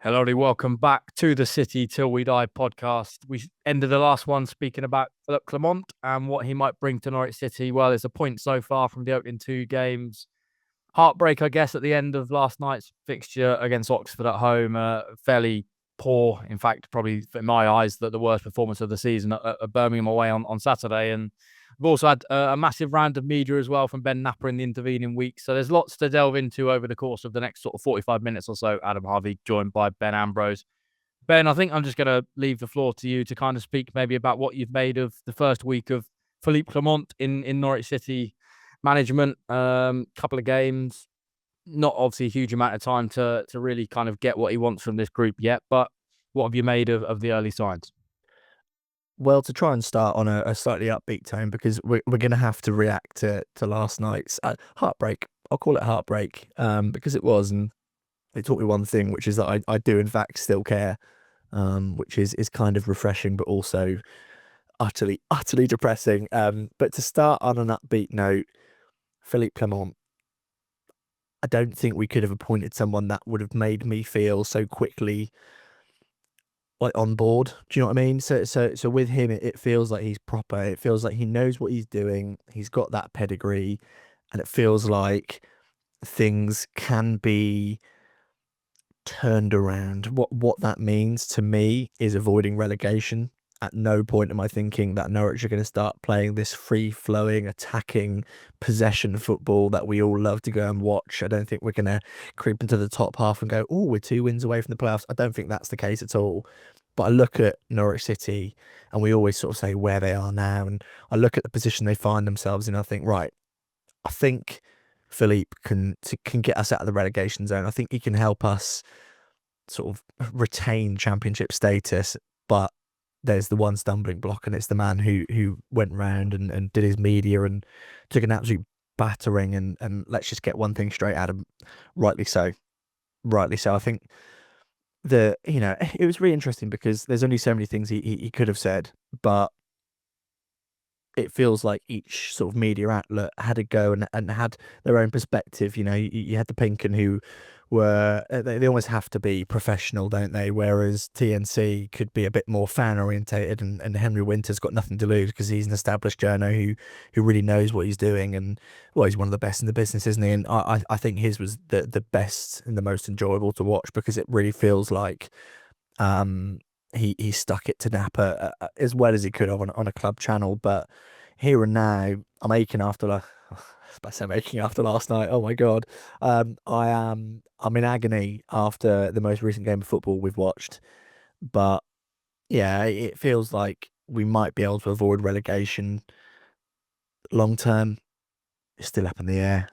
Hello, everybody. Welcome back to the City Till We Die podcast. We ended the last one speaking about Philippe Clement and what he might bring to Norwich City. Well, it's a point so far from the opening two games. Heartbreak, I guess, at the end of last night's fixture against Oxford at home. Fairly poor, in fact, probably in my eyes, the worst performance of the season at Birmingham away on Saturday. And we've also had a massive round of media as well from Ben Knapper in the intervening weeks. So there's lots to delve into over the course of the next sort of 45 minutes or so. Adam Harvey joined by Ben Ambrose. Ben, I think I'm just going to leave the floor to you to kind of speak maybe about what you've made of the first week of Philippe Clement in Norwich City management. Couple of games, not obviously a huge amount of time to really kind of get what he wants from this group yet, but what have you made of the early signs? Well, to try and start on a slightly upbeat tone, because we're going to have to react to last night's heartbreak. I'll call it heartbreak because it was, and it taught me one thing, which is that I do in fact still care, which is kind of refreshing, but also utterly depressing. But to start on an upbeat note, Philippe Clement, I don't think we could have appointed someone that would have made me feel so quickly like on board. Do you know what I mean? So with him, it feels like he's proper. It feels like he knows what he's doing. He's got that pedigree, and it feels like things can be turned around. What that means to me is avoiding relegation. At no point am I thinking that Norwich are going to start playing this free-flowing, attacking possession football that we all love to go and watch. I don't think we're going to creep into the top half and go, oh, we're 2 wins away from the playoffs. I don't think that's the case at all. But I look at Norwich City, and we always sort of say where they are now, and I look at the position they find themselves in. I think, right, I think Philippe can get us out of the relegation zone. I think he can help us sort of retain championship status, but there's the one stumbling block, and it's the man who went round and did his media and took an absolute battering. And let's just get one thing straight, Adam. Rightly so. Rightly so. I think it was really interesting because there's only so many things he could have said, but it feels like each sort of media outlet had a go and had their own perspective. You had the Pinkin who were they almost have to be professional, don't they? Whereas TNC could be a bit more fan orientated, and Henry Winter's got nothing to lose because he's an established journo who really knows what he's doing, and well, he's one of the best in the business, isn't he? And I think his was the best and the most enjoyable to watch because it really feels like he stuck it to Knapper as well as he could have on a club channel. But here and now, I'm aching after I'm aching after last night. Oh my God. I'm in agony after the most recent game of football we've watched. But yeah, it feels like we might be able to avoid relegation long term. It's still up in the air.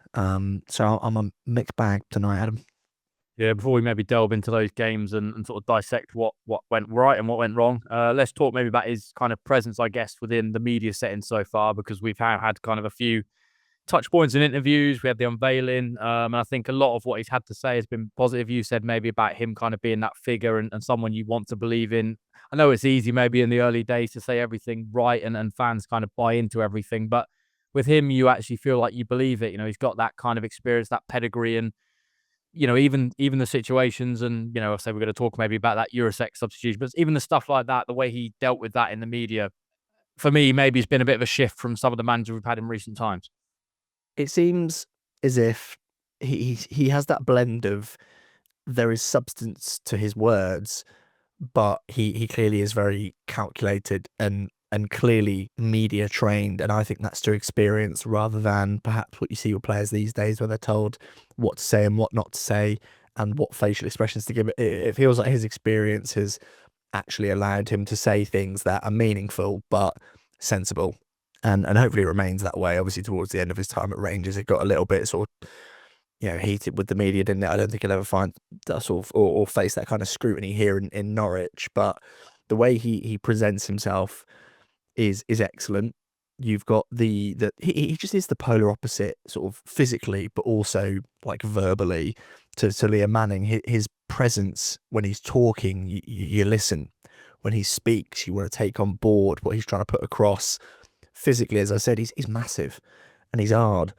So I'm a mixed bag tonight, Adam. Yeah, before we maybe delve into those games and sort of dissect what went right and what went wrong, let's talk maybe about his kind of presence, I guess, within the media setting so far, because we've had kind of a few touch points in interviews. We had the unveiling, and I think a lot of what he's had to say has been positive. You said maybe about him kind of being that figure and someone you want to believe in. I know it's easy maybe in the early days to say everything right and fans kind of buy into everything, but with him, you actually feel like you believe it. He's got that kind of experience, that pedigree, and even the situations, and I say we're going to talk maybe about that Eurosec substitution, but even the stuff like that, the way he dealt with that in the media, for me, maybe it's been a bit of a shift from some of the managers we've had in recent times. It seems as if he has that blend of there is substance to his words, but he clearly is very calculated and clearly media trained, and I think that's through experience rather than perhaps what you see with players these days where they're told what to say and what not to say and what facial expressions to give. It feels like his experience has actually allowed him to say things that are meaningful but sensible, and hopefully it remains that way. Obviously, towards the end of his time at Rangers, it got a little bit sort of heated with the media, didn't it? I don't think he'll ever find that sort of or face that kind of scrutiny here in Norwich. But the way he presents himself is excellent. You've got he just is the polar opposite, sort of physically, but also like verbally to Liam Manning. His presence when he's talking, you listen. When he speaks, you want to take on board what he's trying to put across. Physically, as I said, he's massive and he's hard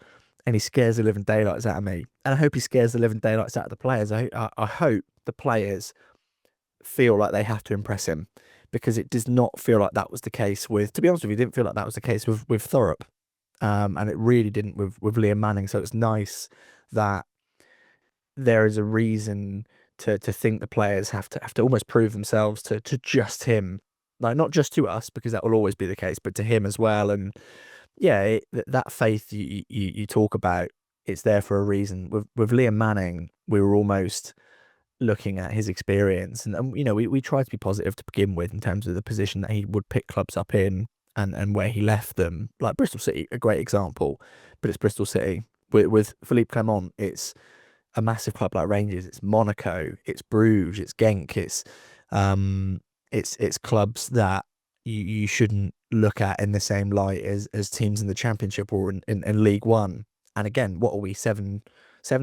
and he scares the living daylights out of me. And I hope he scares the living daylights out of the players. I hope the players feel like they have to impress him, because it does not feel like that was the case with, to be honest with you, it didn't feel like that was the case with Thorpe. And it really didn't with Liam Manning. So it's nice that there is a reason to think the players have to almost prove themselves to just him, like not just to us, because that will always be the case, but to him as well. And yeah, that faith you talk about, it's there for a reason. With Liam Manning, we were almost looking at his experience, and you know, we tried to be positive to begin with in terms of the position that he would pick clubs up in, and where he left them. Like Bristol City, a great example, but it's Bristol City. With Philippe Clement, it's a massive club like Rangers, it's Monaco, it's Bruges, it's Genk, it's clubs that you shouldn't look at in the same light as teams in the Championship or in League One. And again, what are we, 7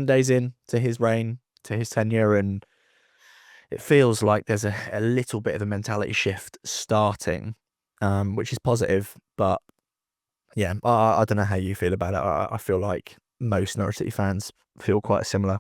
days in to his reign, to his tenure, and it feels like there's a little bit of a mentality shift starting, which is positive. But yeah, I don't know how you feel about it. I feel like most Norwich City fans feel quite similar.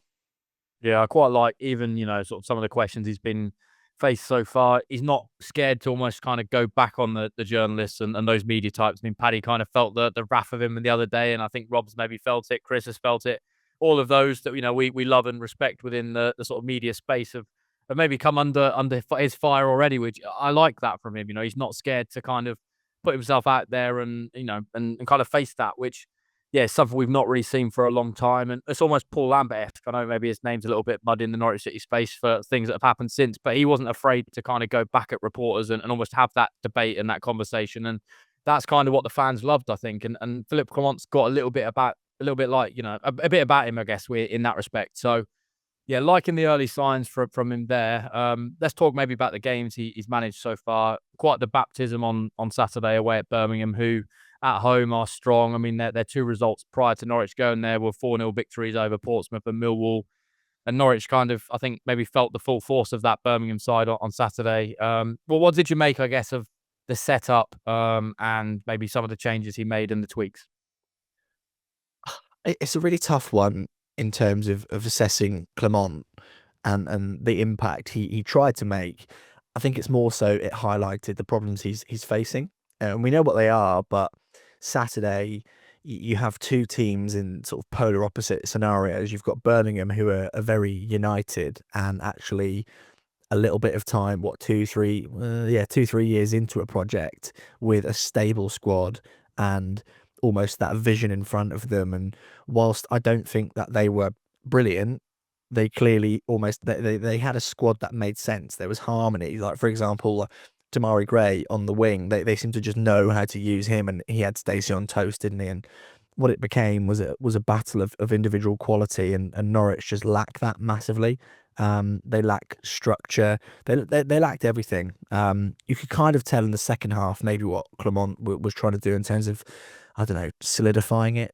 Yeah, I quite like even, sort of some of the questions he's been faced so far. He's not scared to almost kind of go back on the journalists and those media types. I mean, Paddy kind of felt the wrath of him the other day, and I think Rob's maybe felt it. Chris has felt it. All of those that we love and respect within the sort of media space have maybe come under his fire already, which I like that from him. He's not scared to kind of put himself out there and and kind of face that, which yeah, something we've not really seen for a long time. And it's almost Paul Lambert-esque. I know maybe his name's a little bit mud in the Norwich City space for things that have happened since, but he wasn't afraid to kind of go back at reporters and almost have that debate and that conversation. And that's kind of what the fans loved, I think. And Philippe Clement's got a little bit like, a bit about him, I guess, we're in that respect. So yeah, liking the early signs from him there. Let's talk maybe about the games he's managed so far. Quite the baptism on Saturday away at Birmingham, who at home are strong. I mean, their two results prior to Norwich going there were 4-0 victories over Portsmouth and Millwall. And Norwich kind of, I think, maybe felt the full force of that Birmingham side on Saturday. Well, what did you make, I guess, of the setup and maybe some of the changes he made and the tweaks? It's a really tough one in terms of assessing Clement and the impact he tried to make. I think it's more so it highlighted the problems he's facing. And we know what they are, but Saturday you have two teams in sort of polar opposite scenarios. You've got Birmingham, who are very united and actually a little bit of time, what, 2-3 years into a project with a stable squad and almost that vision in front of them. And whilst I don't think that they were brilliant, they clearly almost they had a squad that made sense. There was harmony. Like, for example, Damari Gray on the wing, they seemed to just know how to use him, and he had Stacey on toast, didn't he? And what it became was a battle of individual quality, and Norwich just lacked that massively. They lack structure. They lacked everything. You could kind of tell in the second half maybe what Clement was trying to do in terms of, I don't know, solidifying it.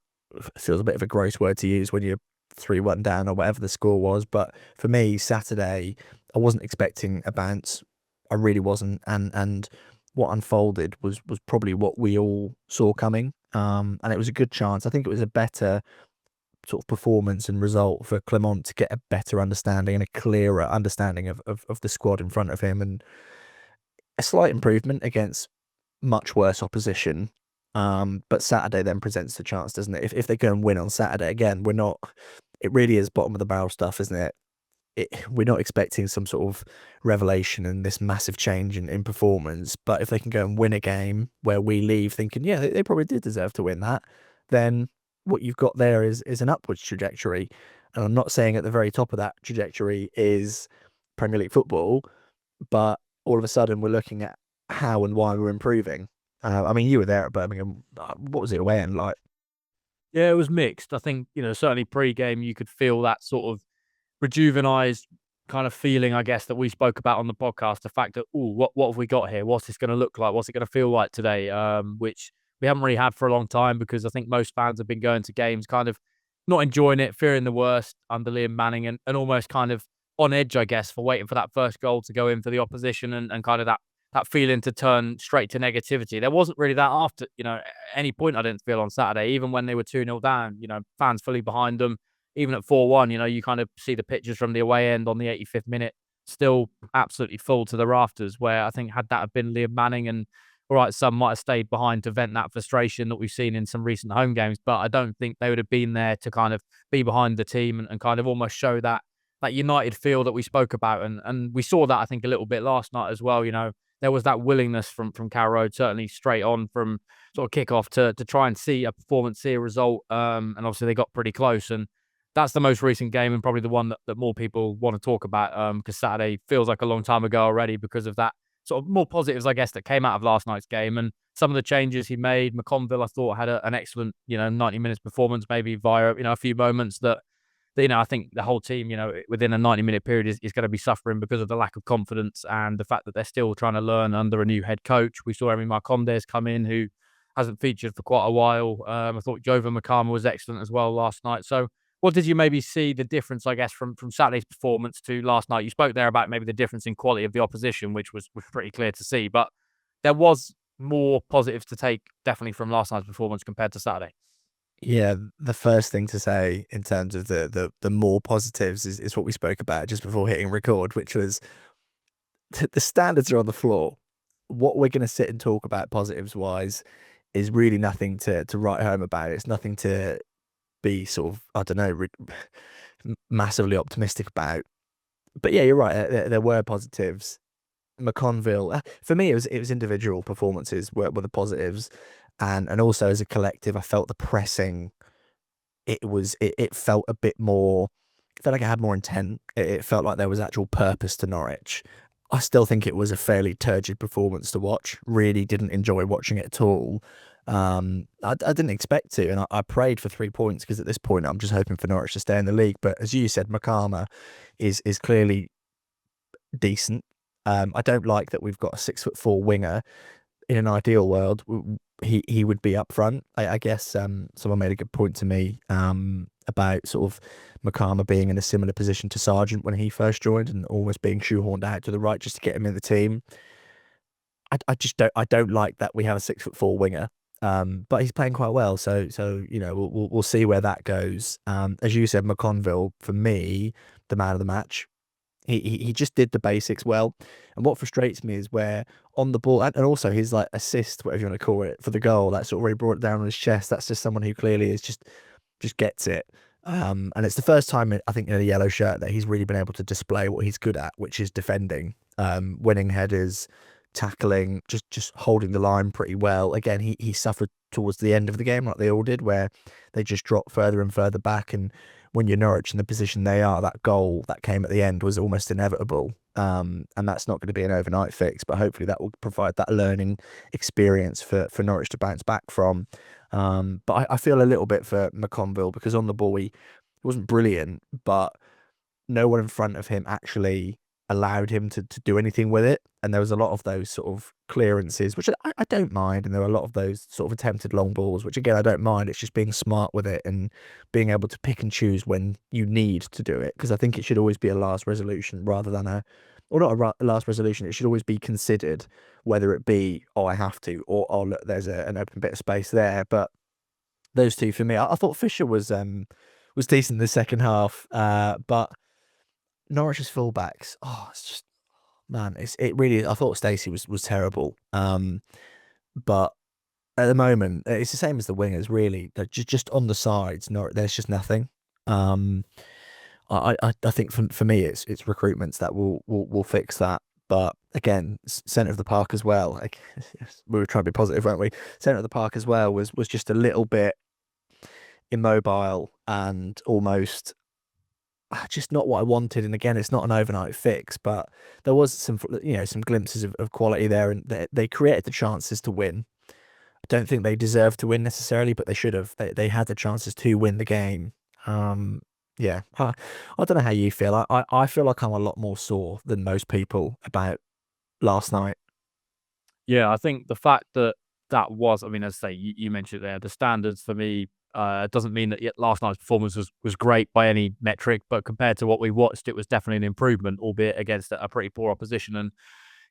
Feels a bit of a gross word to use when you're 3-1 down or whatever the score was. But for me, Saturday, I wasn't expecting a bounce. I really wasn't. And what unfolded was probably what we all saw coming. And it was a good chance. I think it was a better sort of performance and result for Clement to get a better understanding and a clearer understanding of the squad in front of him, and a slight improvement against much worse opposition. But Saturday then presents the chance, doesn't it? If they go and win on Saturday, again, we're not, it really is bottom of the barrel stuff, isn't it? We're not expecting some sort of revelation and this massive change in performance. But if they can go and win a game where we leave thinking, yeah, they probably did deserve to win that, then what you've got there is an upwards trajectory. And I'm not saying at the very top of that trajectory is Premier League football, but all of a sudden we're looking at how and why we're improving. I mean, you were there at Birmingham. What was it away in like? Yeah, it was mixed. I think, certainly pre-game you could feel that sort of rejuvenized kind of feeling, I guess, that we spoke about on the podcast. The fact that, oh, what have we got here? What's this going to look like? What's it going to feel like today? Which we haven't really had for a long time, because I think most fans have been going to games kind of not enjoying it, fearing the worst under Liam Manning, and almost kind of on edge, I guess, for waiting for that first goal to go in for the opposition, and kind of that feeling to turn straight to negativity. There wasn't really that after, any point I didn't feel on Saturday, even when they were 2-0 down, fans fully behind them. Even at 4-1, you kind of see the pictures from the away end on the 85th minute still absolutely full to the rafters, where I think had that have been Liam Manning and all right, some might have stayed behind to vent that frustration that we've seen in some recent home games, but I don't think they would have been there to kind of be behind the team and kind of almost show that united feel that we spoke about. And we saw that, I think, a little bit last night as well. There was that willingness from Carrow Road, certainly straight on from sort of kickoff to try and see a performance, see a result. And obviously they got pretty close. And that's the most recent game and probably the one that more people want to talk about, because Saturday feels like a long time ago already because of that sort of more positives, I guess, that came out of last night's game and some of the changes he made. McConville, I thought, had an excellent, 90 minutes performance, maybe via, a few moments that I think the whole team, within a 90-minute period is going to be suffering because of the lack of confidence and the fact that they're still trying to learn under a new head coach. We saw Emi Marcondes come in, who hasn't featured for quite a while. I thought Jova Makama was excellent as well last night. So what did you maybe see the difference, I guess, from Saturday's performance to last night? You spoke there about maybe the difference in quality of the opposition, which was pretty clear to see, but there was more positives to take definitely from last night's performance compared to Saturday. Yeah, the first thing to say in terms of the more positives is what we spoke about just before hitting record, which was the standards are on the floor. What we're going to sit and talk about positives wise is really nothing to write home about. It's nothing to be sort of, I don't know, massively optimistic about. But yeah, you're right. There were positives. McConville, for me, it was individual performances were the positives, and also as a collective, I felt the pressing. It felt a bit more. It felt like it had more intent. It felt like there was actual purpose to Norwich. I still think it was a fairly turgid performance to watch. Really didn't enjoy watching it at all. I didn't expect to, and I prayed for 3 points because at this point I'm just hoping for Norwich to stay in the league. But as you said, Makama is clearly decent. I don't like that we've got a 6'4" winger. In an ideal world, he would be up front. I guess someone made a good point to me about sort of Makama being in a similar position to Sargent when he first joined and almost being shoehorned out to the right just to get him in the team. I just don't like that we have a 6'4" winger. But he's playing quite well, so we'll see where that goes. As you said, McConville for me, the man of the match. He just did the basics well, and what frustrates me is where on the ball and also his like assist, whatever you want to call it, for the goal, that sort of really brought it down on his chest. That's just someone who clearly is just gets it. And it's the first time I think in a yellow shirt that he's really been able to display what he's good at, which is defending, winning headers, tackling, just holding the line pretty well. Again, he suffered towards the end of the game like they all did, where they just dropped further and further back, and when you're Norwich in the position they are, that goal that came at the end was almost inevitable. And that's not going to be an overnight fix, but hopefully that will provide that learning experience for Norwich to bounce back from. But I feel a little bit for McConville because on the ball he wasn't brilliant, but no one in front of him actually allowed him to do anything with it. And there was a lot of those sort of clearances, which I don't mind. And there were a lot of those sort of attempted long balls, which again, I don't mind. It's just being smart with it and being able to pick and choose when you need to do it. Because I think it should always be a last resolution rather than or not a last resolution. It should always be considered, whether it be, oh, I have to, or, oh, look, there's an open bit of space there. But those two for me, I thought Fisher was decent in the second half. But Norwich's fullbacks, oh, it's just, man, it really. I thought Stacey was terrible. But at the moment, it's the same as the wingers. Really, they're just on the sides. There's just nothing. I think for me, it's recruitments that will fix that. But again, centre of the park as well. Like, we were trying to be positive, weren't we? Centre of the park as well was just a little bit immobile and almost just not what I wanted. And again, it's not an overnight fix, but there was some glimpses of quality there, and they created the chances to win. I don't think they deserved to win necessarily, but they should have. They had the chances to win the game. Yeah, I don't know how you feel. I feel like I'm a lot more sore than most people about last night. Yeah, I think the fact that was, I mean, as I say, you mentioned there, the standards for me doesn't mean that last night's performance was great by any metric, but compared to what we watched, it was definitely an improvement, albeit against a pretty poor opposition. And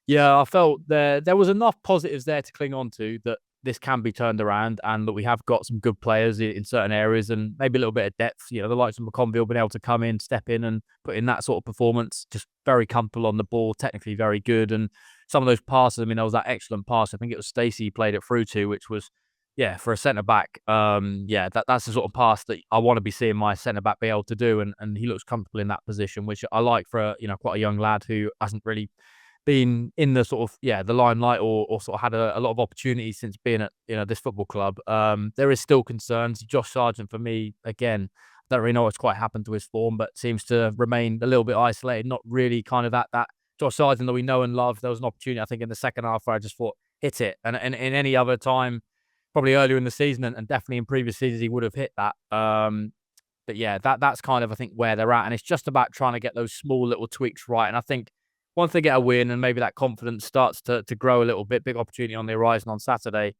yeah, I felt there was enough positives there to cling on to that this can be turned around, and that we have got some good players in certain areas, and maybe a little bit of depth. The likes of McConville being able to come in, step in, and put in that sort of performance. Just very comfortable on the ball, technically very good, and some of those passes. I mean, there was that excellent pass. I think it was Stacey played it through to, which was, yeah, for a centre back. That's the sort of pass that I want to be seeing my centre back be able to do, and he looks comfortable in that position, which I like for quite a young lad who hasn't really been in the sort of the limelight, or sort of had a lot of opportunities since being at this football club. There is still concerns. Josh Sargent, for me, again, don't really know what's quite happened to his form, but seems to remain a little bit isolated. Not really kind of that Josh Sargent that we know and love. There was an opportunity, I think, in the second half where I just thought, hit it, and in any other time, probably earlier in the season, and definitely in previous seasons, he would have hit that. But yeah, that's kind of, I think, where they're at, and it's just about trying to get those small little tweaks right. And I think once they get a win and maybe that confidence starts to grow a little bit, big opportunity on the horizon on Saturday,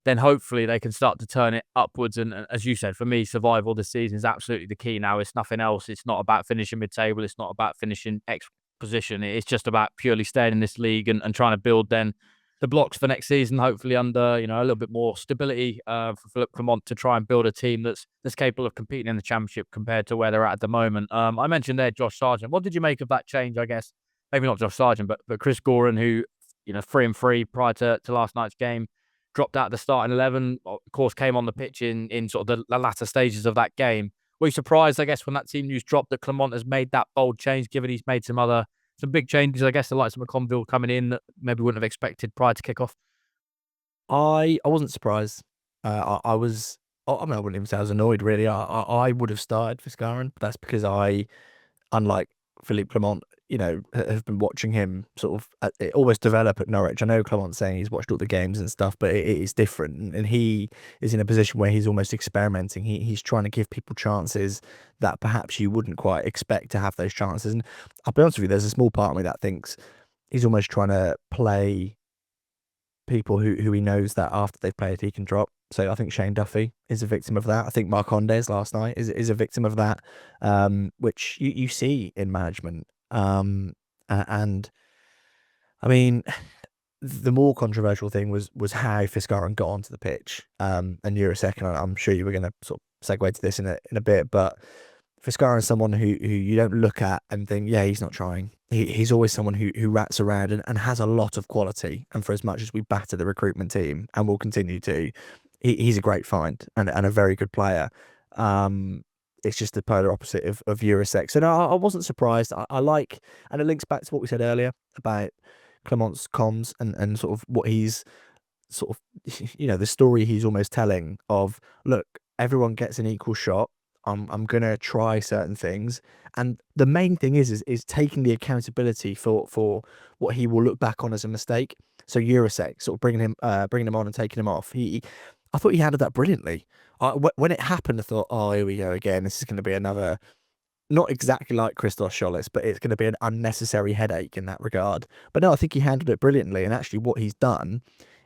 then hopefully they can start to turn it upwards. And as you said, for me, survival this season is absolutely the key now. It's nothing else. It's not about finishing mid-table. It's not about finishing X position. It's just about purely staying in this league and trying to build then the blocks for next season, hopefully under a little bit more stability for Philippe Clement, to try and build a team that's capable of competing in the Championship compared to where they're at the moment. I mentioned there Josh Sargent. What did you make of that change? I guess maybe not Josh Sargent, but Chris Goran, who 3-3 prior to last night's game, dropped out of the starting 11. Of course, came on the pitch in sort of the latter stages of that game. Were you surprised, I guess, when that team news dropped, that Clement has made that bold change, given he's made some big changes, I guess, the likes of McConville coming in that maybe wouldn't have expected prior to kick-off? I wasn't surprised. I was. I mean, I wouldn't even say I was annoyed. Really, I would have started for Scarron, but that's because I, unlike Philippe Clement, have been watching him sort of almost develop at Norwich. I know Clement's saying he's watched all the games and stuff, but it is different, and he is in a position where he's almost experimenting. He's trying to give people chances that perhaps you wouldn't quite expect to have those chances. And I'll be honest with you, there's a small part of me that thinks he's almost trying to play people who he knows that after they've played he can drop. So I think Shane Duffy is a victim of that. I think Marcondes last night is a victim of that, which you see in management. And I mean, the more controversial thing was how Fiskaren got onto the pitch. And you're a second, I'm sure you were going to sort of segue to this in a bit, but Fiskaren is someone who you don't look at and think, yeah, he's not trying. He's always someone who rats around and has a lot of quality. And for as much as we batter the recruitment team, and will continue to, he's a great find and a very good player. It's just the polar opposite of Jurasek. So no, I wasn't surprised. I like, and it links back to what we said earlier about Clement's comms and sort of what he's sort of, the story he's almost telling of, look, everyone gets an equal shot. I'm gonna try certain things, and the main thing is taking the accountability for what he will look back on as a mistake. So Jurasek, sort of bringing him on and taking him off. I thought he handled that brilliantly. When it happened, I thought, oh, here we go again. This is going to be another, not exactly like Christos Scholes, but it's going to be an unnecessary headache in that regard. But no, I think he handled it brilliantly. And actually, what he's done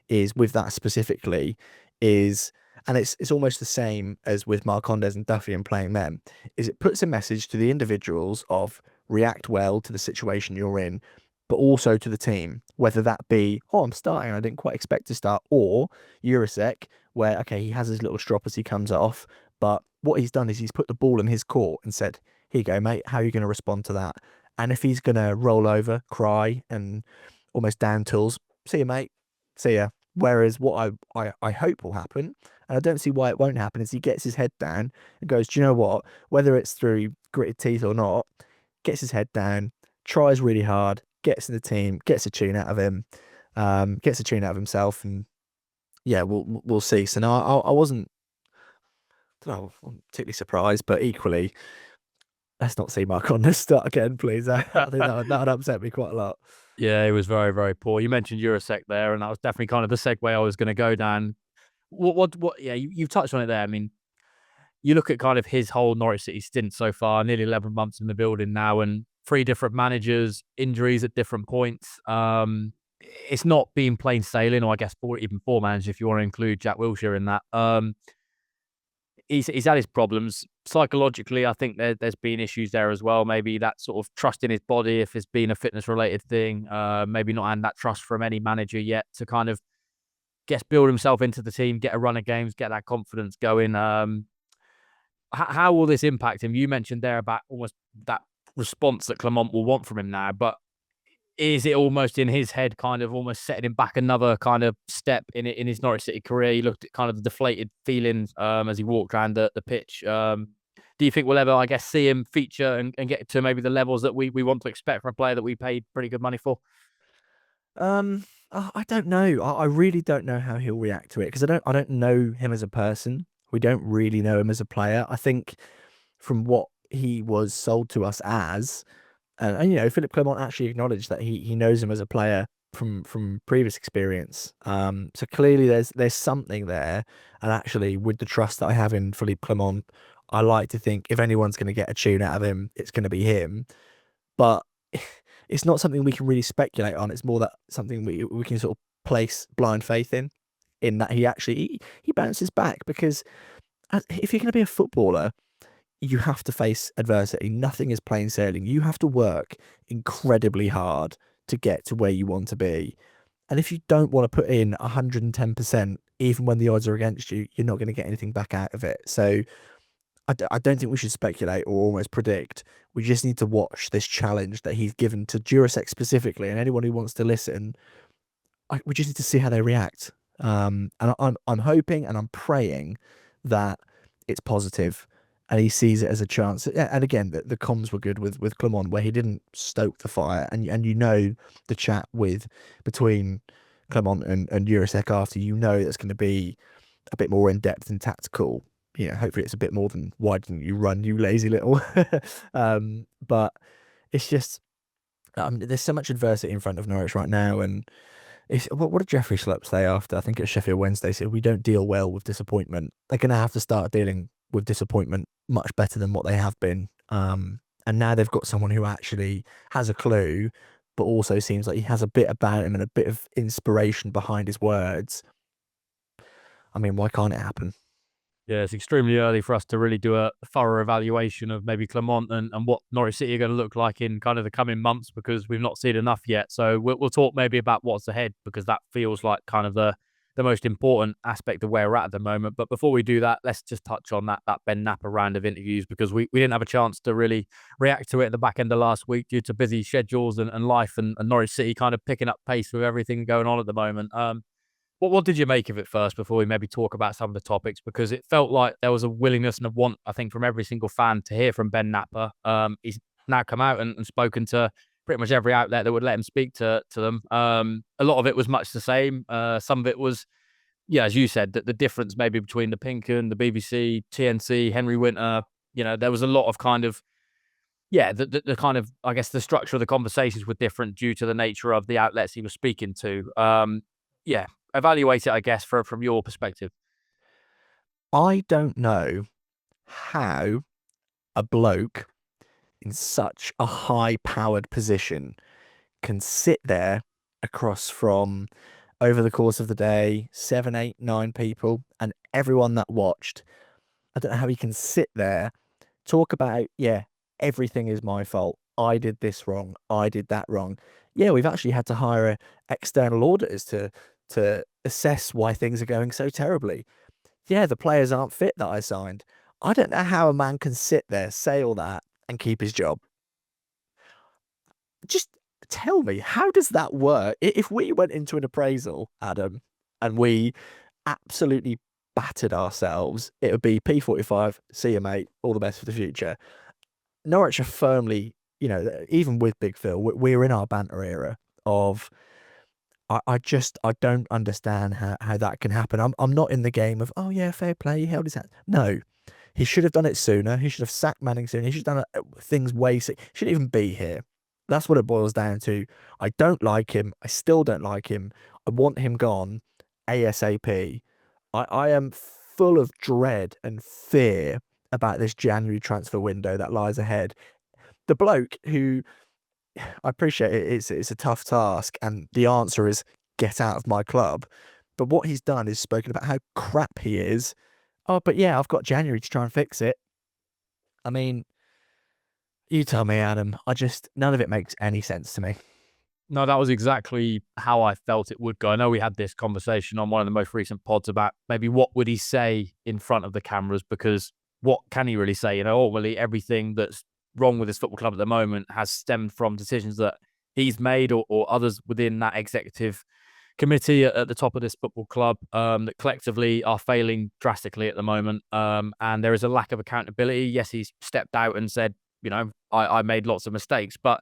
is, with that specifically, and it's almost the same as with Marcondes and Duffy and playing them, is it puts a message to the individuals of react well to the situation you're in, but also to the team, whether that be, oh, I'm starting, I didn't quite expect to start, or Jurasek, where, okay, he has his little strop as he comes off, but what he's done is he's put the ball in his court and said, here you go, mate, how are you going to respond to that? And if he's going to roll over, cry, and almost down tools, see you, mate, see ya. Whereas what I hope will happen, and I don't see why it won't happen, is he gets his head down and goes, do you know what? Whether it's through gritted teeth or not, gets his head down, tries really hard, gets in the team, gets a tune out of him, gets a tune out of himself, and yeah, we'll see. So no, I wasn't particularly surprised, but equally, let's not see Mark on this start again, please. I think that would upset me quite a lot. Yeah, it was very, very poor. You mentioned Jurasek there, and that was definitely kind of the segue I was going to go down. What? Yeah, you've touched on it there. I mean, you look at kind of his whole Norwich City stint so far, nearly 11 months in the building now, and 3 different managers, injuries at different points. It's not been plain sailing, or I guess even 4 managers, if you want to include Jack Wilshere in that. He's had his problems. Psychologically, I think there's been issues there as well. Maybe that sort of trust in his body, if it's been a fitness-related thing. Maybe not had that trust from any manager yet to kind of guess build himself into the team, get a run of games, get that confidence going. How will this impact him? You mentioned there about almost that response that Clement will want from him now, but is it almost in his head kind of almost setting him back another kind of step in his Norwich City career? He looked at kind of the deflated feelings as he walked around the pitch. Do you think we'll ever, I guess, see him feature and get to maybe the levels that we want to expect from a player that we paid pretty good money for? I don't know. I really don't know how he'll react to it because I don't know him as a person. We don't really know him as a player. I think from what he was sold to us as, and Philippe Clement actually acknowledged that he knows him as a player from previous experience. So clearly there's something there. And actually, with the trust that I have in Philippe Clement, I like to think if anyone's going to get a tune out of him, it's going to be him. But it's not something we can really speculate on. It's more that something we can sort of place blind faith in that he bounces back because if you're going to be a footballer, you have to face adversity. Nothing is plain sailing. You have to work incredibly hard to get to where you want to be. And if you don't want to put in 110%, even when the odds are against you, you're not going to get anything back out of it. So I don't think we should speculate or almost predict. We just need to watch this challenge that he's given to Durasek specifically, and anyone who wants to listen. We just need to see how they react. And I'm hoping and I'm praying that it's positive, and he sees it as a chance. And again, the comms were good with Clement, where he didn't stoke the fire, and the chat between Clement and Durasek after, that's going to be a bit more in depth and tactical. Hopefully it's a bit more than why didn't you run, you lazy little. But it's just there's so much adversity in front of Norwich right now, and what did Jeffrey Schlupp say after? I think it's Sheffield Wednesday. Said we don't deal well with disappointment. They're going to have to start dealing with disappointment much better than what they have been. And now they've got someone who actually has a clue, but also seems like he has a bit about him and a bit of inspiration behind his words. I mean, why can't it happen? Yeah, it's extremely early for us to really do a thorough evaluation of maybe Clement and what Norwich City are going to look like in kind of the coming months because we've not seen enough yet. So we'll talk maybe about what's ahead because that feels like kind of the most important aspect of where we're at the moment. But before we do that, let's just touch on that Ben Knapper round of interviews because we didn't have a chance to really react to it at the back end of last week due to busy schedules and life and Norwich City kind of picking up pace with everything going on at the moment. What did you make of it first before we maybe talk about some of the topics? Because it felt like there was a willingness and a want, I think, from every single fan to hear from Ben Knapper. He's now come out and spoken to pretty much every outlet that would let him speak to them. A lot of it was much the same. Some of it was, yeah, as you said, that the difference maybe between the Pink and the BBC, TNC, Henry Winter, there was a lot of kind of, yeah, the kind of, I guess, the structure of the conversations were different due to the nature of the outlets he was speaking to. Yeah, evaluate it, I guess, from your perspective. I don't know how a bloke in such a high-powered position can sit there across from, over the course of the day, 7, 8, 9 people and everyone that watched. I don't know how he can sit there, talk about, yeah, everything is my fault. I did this wrong. I did that wrong. Yeah, we've actually had to hire external auditors to assess why things are going so terribly. Yeah, the players aren't fit that I signed. I don't know how a man can sit there, say all that, and keep his job. Just tell me, how does that work? If we went into an appraisal, Adam, and we absolutely battered ourselves, it would be P45, see you, mate, all the best for the future. Norwich are firmly, even with Big Phil, we're in our banter era of, I don't understand how that can happen. I'm not in the game of, oh yeah, fair play, he held his hand. No, he should have done it sooner. He should have sacked Manning sooner. He should have done things way sooner. He shouldn't even be here. That's what it boils down to. I don't like him. I still don't like him. I want him gone ASAP. I am full of dread and fear about this January transfer window that lies ahead. The bloke who, I appreciate it's a tough task, and the answer is get out of my club. But what he's done is spoken about how crap he is. Oh, but yeah, I've got January to try and fix it. I mean, you tell me, Adam. None of it makes any sense to me. No, that was exactly how I felt it would go. I know we had this conversation on one of the most recent pods about maybe what would he say in front of the cameras, because what can he really say? Ultimately everything that's wrong with his football club at the moment has stemmed from decisions that he's made, or others within that executive committee at the top of this football club, that collectively are failing drastically at the moment. And there is a lack of accountability. Yes, he's stepped out and said, I made lots of mistakes, but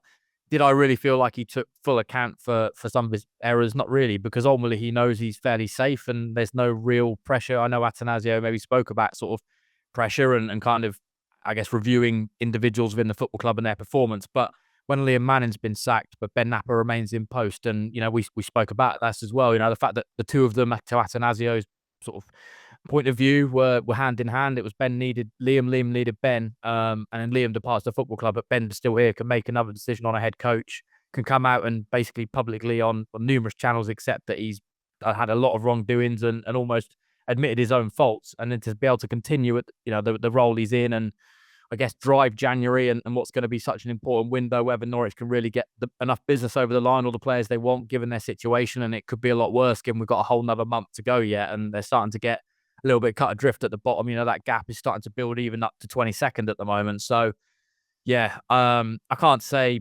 did I really feel like he took full account for some of his errors? Not really, because ultimately he knows he's fairly safe and there's no real pressure. I know Atanasio maybe spoke about sort of pressure and kind of, I guess, reviewing individuals within the football club and their performance. But when Liam Manning's been sacked, but Ben Knapper remains in post, and we spoke about this as well. The fact that the two of them, to Atanasio's sort of point of view, were hand in hand. It was Ben needed Liam, Liam needed Ben, and then Liam departs the football club, but Ben's still here, can make another decision on a head coach, can come out and basically publicly on numerous channels accept that he's had a lot of wrongdoings and almost admitted his own faults, and then to be able to continue at the role he's in, and I guess drive January and what's going to be such an important window, whether Norwich can really get enough business over the line, or the players they want, given their situation. And it could be a lot worse, given we've got a whole nother month to go yet, and they're starting to get a little bit cut adrift at the bottom. That gap is starting to build even up to 22nd at the moment. So yeah, I can't say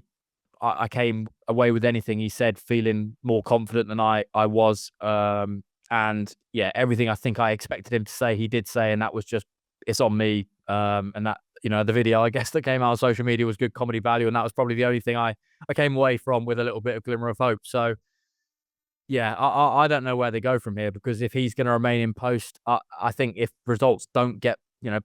I came away with anything he said feeling more confident than I was. And yeah, everything I think I expected him to say, he did say, and that was just, it's on me. And that, the video, I guess, that came out on social media was good comedy value, and that was probably the only thing I came away from with a little bit of glimmer of hope. So yeah, I don't know where they go from here, because if he's going to remain in post, I think if results don't get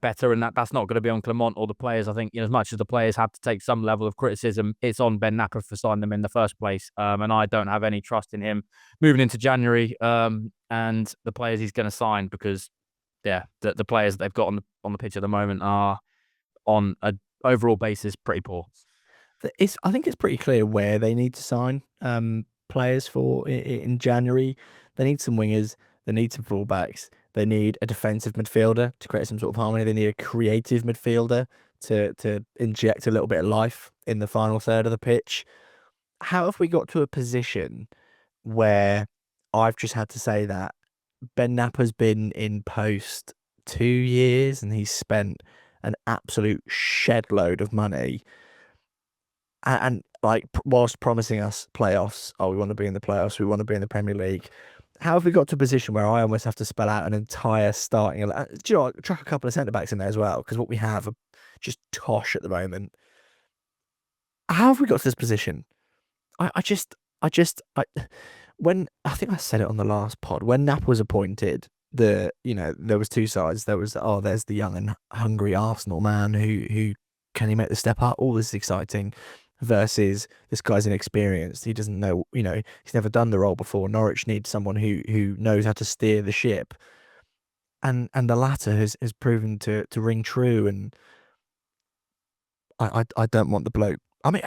better, and that's not going to be on Clement or the players. I think as much as the players have to take some level of criticism, it's on Ben Knapper for signing them in the first place. And I don't have any trust in him moving into January, and the players he's going to sign, because yeah, the players that they've got on the pitch at the moment are on a overall basis pretty poor. I think it's pretty clear where they need to sign players for in January. They need some wingers. They need some fullbacks. They need a defensive midfielder to create some sort of harmony. They need a creative midfielder to inject a little bit of life in the final third of the pitch. How have we got to a position where I've just had to say that Ben Knapper's been in post 2 years and he's spent an absolute shed load of money and like whilst promising us playoffs, we want to be in the playoffs, we want to be in the Premier League. How have we got to a position where I almost have to spell out an entire starting? Do you know what? Chuck a couple of centre backs in there as well, because what we have are just tosh at the moment. How have we got to this position? I just, when I think I said it on the last pod, when Knapper was appointed, there was two sides. There was, there's the young and hungry Arsenal man who can he make the step up? All this is exciting. Versus this guy's inexperienced. He doesn't know, he's never done the role before. Norwich needs someone who knows how to steer the ship. And the latter has proven to ring true. And I don't want the bloke. I mean,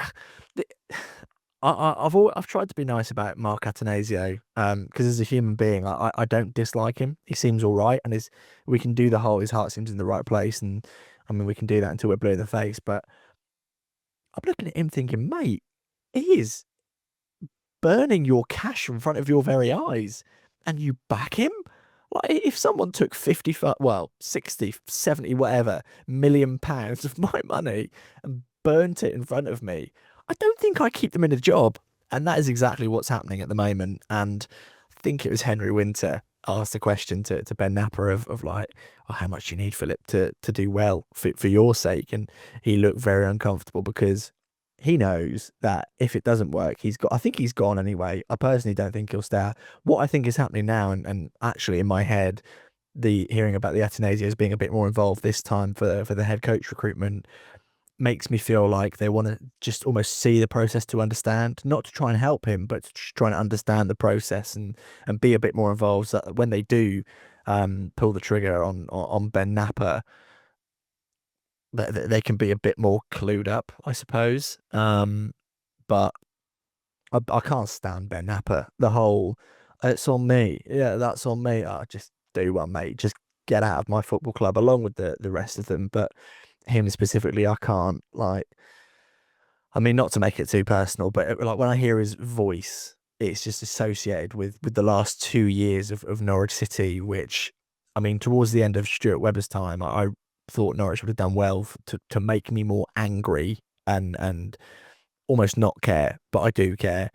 I've tried to be nice about Mark Atanasio, because as a human being, I don't dislike him. He seems all right, and we can do the whole his heart seems in the right place, and I mean we can do that until we're blue in the face. But I'm looking at him thinking, mate, he is burning your cash in front of your very eyes, and you back him? Like, if someone took 60, 70, whatever million pounds of my money and burnt it in front of me, I don't think I keep them in a job. And that is exactly what's happening at the moment. And I think it was Henry Winter asked a question to Ben Knapper of like, how much do you need, Philip, to do well for your sake? And he looked very uncomfortable, because he knows that if it doesn't work, I think he's gone anyway. I personally don't think he'll stay. What I think is happening now, and actually in my head, hearing about the Atanasios being a bit more involved this time for the head coach recruitment makes me feel like they want to just almost see the process to understand, not to try and help him, but to try and understand the process and be a bit more involved, so that when they do pull the trigger on Ben Knapper, they can be a bit more clued up, I suppose. But I can't stand Ben Knapper. The whole, it's on me. Yeah, that's on me. Just do one, mate. Just get out of my football club along with the rest of them. But him specifically, I can't. Like, I mean, not to make it too personal, but like when I hear his voice, it's just associated with the last 2 years of Norwich City, which, I mean, towards the end of Stuart Webber's time, I thought Norwich would have done well to make me more angry and almost not care, but I do care.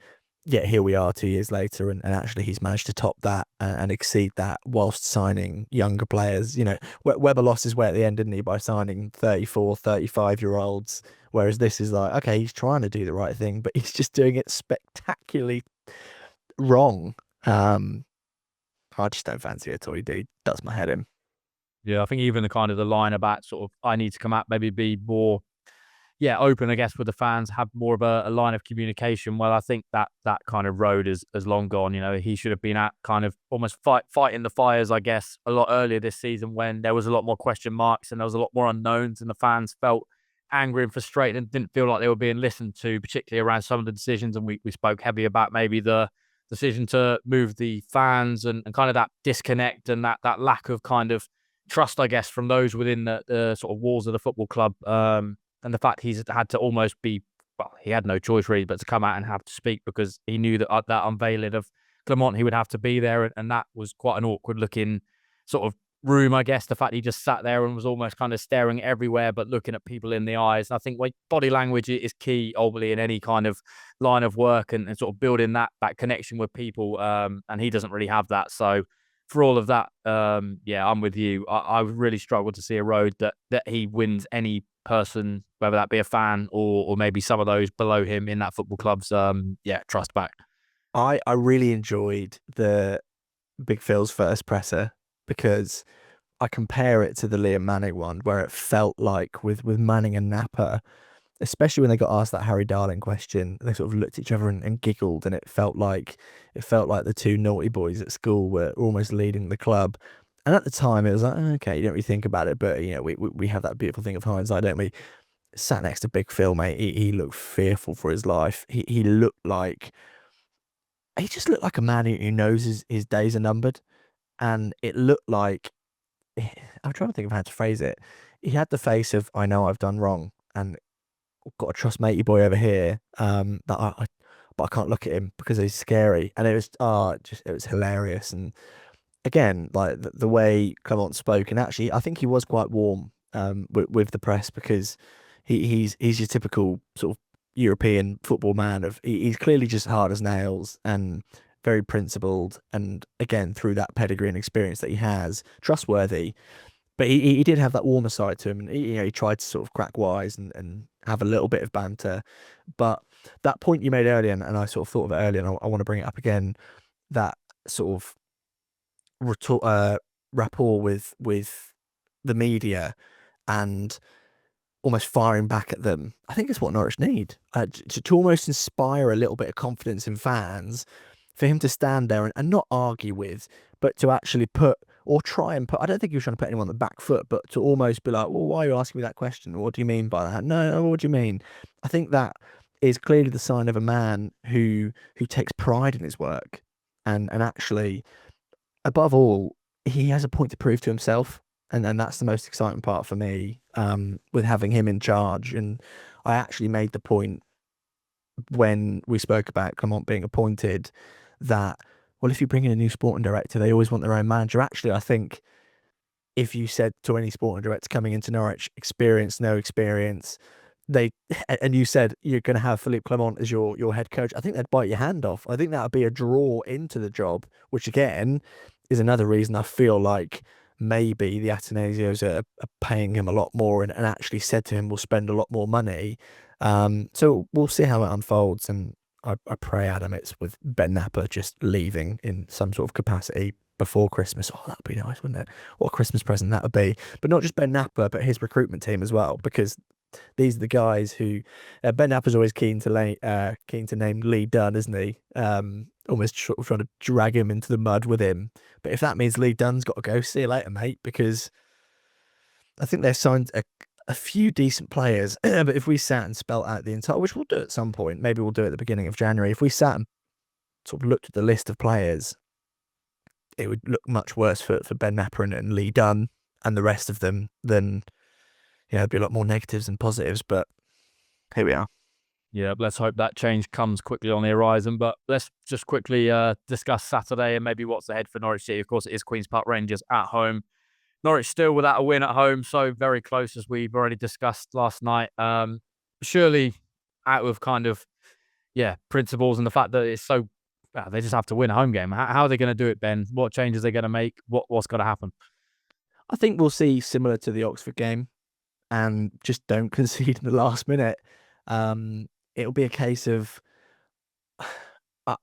Yet here we are 2 years later, and actually he's managed to top that and exceed that whilst signing younger players. You know, Webber lost his way at the end, didn't he, by signing 34, 35-year-olds, whereas this is like, okay, he's trying to do the right thing, but he's just doing it spectacularly wrong. I just don't fancy it at all. He does my head in. Yeah, I think even the kind of the line about sort of I need to come out, maybe be more, yeah, open, I guess, with the fans, have more of a line of communication. Well, I think that kind of road is long gone. You know, he should have been at kind of almost fighting the fires, I guess, a lot earlier this season when there was a lot more question marks and there was a lot more unknowns, and the fans felt angry and frustrated and didn't feel like they were being listened to, particularly around some of the decisions. And we spoke heavy about maybe the decision to move the fans and kind of that disconnect and that lack of kind of trust, I guess, from those within the sort of walls of the football club. And the fact he's had to almost be, well, he had no choice really, but to come out and have to speak because he knew that that unveiling of Clement, he would have to be there. And that was quite an awkward looking sort of room, I guess. The fact he just sat there and was almost kind of staring everywhere, but looking at people in the eyes. And I think, like, body language is key, ultimately, in any kind of line of work and sort of building that connection with people. And he doesn't really have that. So for all of that, yeah, I'm with you. I really struggle to see a road that he wins any person, whether that be a fan or maybe some of those below him in that football club's trust back. I really enjoyed the Big Phil's first presser because I compare it to the Liam Manning one, where it felt like with Manning and Knapper, especially when they got asked that Harry Darling question, they sort of looked at each other and giggled, and it felt like the two naughty boys at school were almost leading the club. And at the time, it was like, okay, you don't really think about it, but you know, we have that beautiful thing of hindsight, don't we? Sat next to Big Phil, mate, he looked fearful for his life. He just looked like a man who knows his days are numbered, and it looked like I'm trying to think of how to phrase it. He had the face of I know I've done wrong, and got a trust matey boy over here. But I can't look at him because he's scary, and it was it was hilarious. And again, like the way Clement spoke, and actually, I think he was quite warm with the press because he's your typical sort of European football man. He's clearly just hard as nails and very principled, and again through that pedigree and experience that he has, trustworthy. But he did have that warmer side to him, and he tried to sort of crack wise and have a little bit of banter. But that point you made earlier, and I sort of thought of it earlier, and I want to bring it up again, that sort of rapport with the media and almost firing back at them. I think it's what Norwich need, to almost inspire a little bit of confidence in fans, for him to stand there and not argue with, but to actually put or try and put. I don't think he was trying to put anyone on the back foot, but to almost be like, well, why are you asking me that question? What do you mean by that? No, what do you mean? I think that is clearly the sign of a man who takes pride in his work, and actually, above all, he has a point to prove to himself, and that's the most exciting part for me, with having him in charge. And I actually made the point when we spoke about Clement being appointed that, well, if you bring in a new sporting director, they always want their own manager. Actually, I think if you said to any sporting director coming into Norwich, experience, no experience, they and you said you're going to have Philippe Clement as your head coach, I think they'd bite your hand off. I think that would be a draw into the job, which again is another reason I feel like maybe the Atenasios are paying him a lot more and actually said to him, we'll spend a lot more money. So we'll see how it unfolds. And I pray, Adam, it's with Ben Knapper just leaving in some sort of capacity before Christmas. Oh, that'd be nice, wouldn't it? What a Christmas present that would be. But not just Ben Knapper, but his recruitment team as well, because these are the guys who Ben Knapper's always keen to name Lee Dunn, isn't he? Almost trying to drag him into the mud with him. But if that means Lee Dunn's got to go, see you later, mate, because I think they've signed a few decent players. But if we sat and spelt out the entire, which we'll do at some point, maybe we'll do it at the beginning of January. If we sat and sort of looked at the list of players, it would look much worse for Ben Knapper and Lee Dunn and the rest of them than, there'd be a lot more negatives than positives. But here we are. Yeah, let's hope that change comes quickly on the horizon. But let's just quickly discuss Saturday and maybe what's ahead for Norwich City. Of course, it is Queen's Park Rangers at home. Norwich still without a win at home, so very close as we've already discussed last night. Surely out of kind of, principles and the fact that it's so, they just have to win a home game. How are they going to do it, Ben? What changes are they going to make? What's going to happen? I think we'll see similar to the Oxford game, and just don't concede in the last minute. It'll be a case of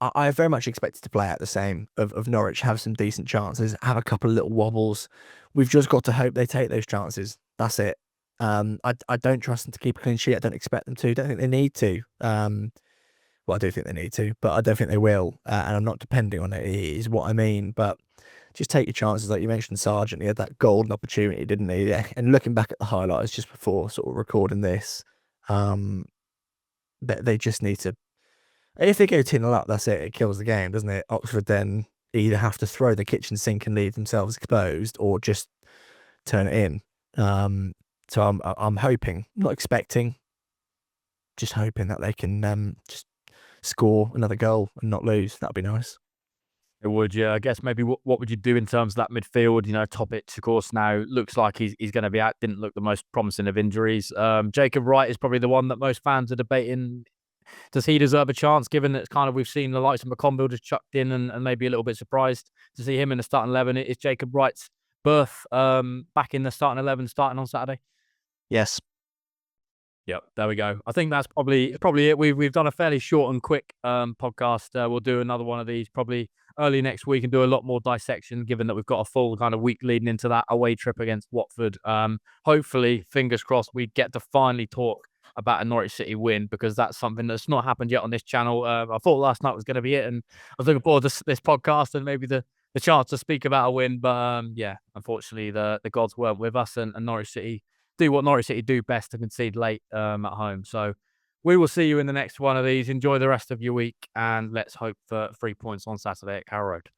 I very much expected to play out the same of Norwich, have some decent chances, have a couple of little wobbles. We've just got to hope they take those chances. That's it. I don't trust them to keep a clean sheet. I don't expect them to. Don't think they need to. Well, I do think they need to, but I don't think they will. And I'm not depending on it, is what I mean. But just take your chances. Like you mentioned, Sargent, he had that golden opportunity, didn't he? Yeah. And looking back at the highlights just before sort of recording this, they just need to. If they go 10-0 up, that's it. It kills the game, doesn't it? Oxford then either have to throw the kitchen sink and leave themselves exposed, or just turn it in. So I'm hoping, not expecting, just hoping that they can just score another goal and not lose. That'd be nice. It would, yeah. I guess maybe what would you do in terms of that midfield? Topic, of course, now looks like he's going to be out. Didn't look the most promising of injuries. Jacob Wright is probably the one that most fans are debating. Does he deserve a chance, given that it's kind of we've seen the likes of McConville just chucked in and maybe a little bit surprised to see him in the starting 11? Is Jacob Wright's berth back in the starting 11 starting on Saturday? Yes. Yep, there we go. I think that's probably it. We've done a fairly short and quick podcast. We'll do another one of these probably early next week and do a lot more dissection, given that we've got a full kind of week leading into that away trip against Watford. Hopefully, fingers crossed, we get to finally talk about a Norwich City win, because that's something that's not happened yet on this channel. I thought last night was going to be it, and I was looking forward to this podcast and maybe the chance to speak about a win. But unfortunately, the gods weren't with us, and Norwich City do what Norwich City do best, to concede late at home. So we will see you in the next one of these. Enjoy the rest of your week, and let's hope for 3 points on Saturday at Carrow Road.